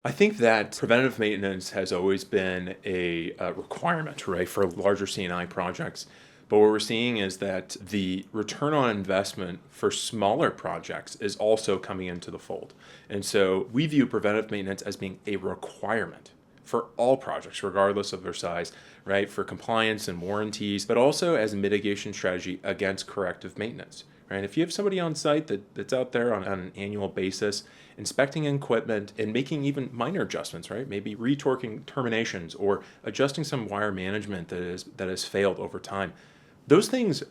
I think that preventative maintenance has always been a requirement, right, for larger CNI projects. But what we're seeing is that the return on investment for smaller projects is also coming into the fold. And so we view preventive maintenance as being a requirement for all projects, regardless of their size, right, for compliance and warranties, but also as a mitigation strategy against corrective maintenance. Right? If you have somebody on site that's out there on an annual basis, inspecting equipment and making even minor adjustments, right? Maybe retorquing terminations or adjusting some wire management that has failed over time. Those things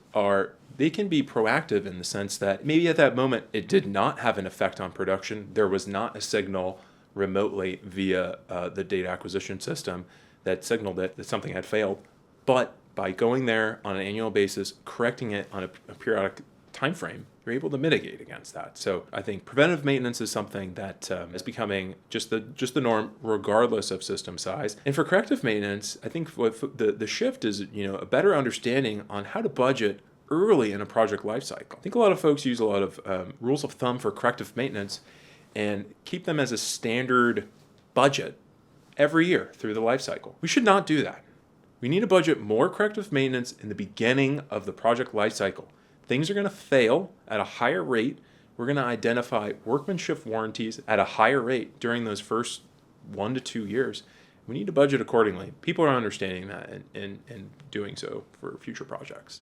they can be proactive in the sense that maybe at that moment it did not have an effect on production. There was not a signal remotely via the data acquisition system that signaled that something had failed. But by going there on an annual basis, correcting it on a periodic time frame, you're able to mitigate against that. So I think preventive maintenance is something that is becoming just the norm, regardless of system size. And for corrective maintenance, I think what the shift is, a better understanding on how to budget early in a project lifecycle. I think a lot of folks use a lot of rules of thumb for corrective maintenance and keep them as a standard budget every year through the life cycle. We should not do that. We need to budget more corrective maintenance in the beginning of the project life cycle. Things are going to fail at a higher rate. We're going to identify workmanship warranties at a higher rate during those first 1 to 2 years. We need to budget accordingly. People are understanding that and doing so for future projects.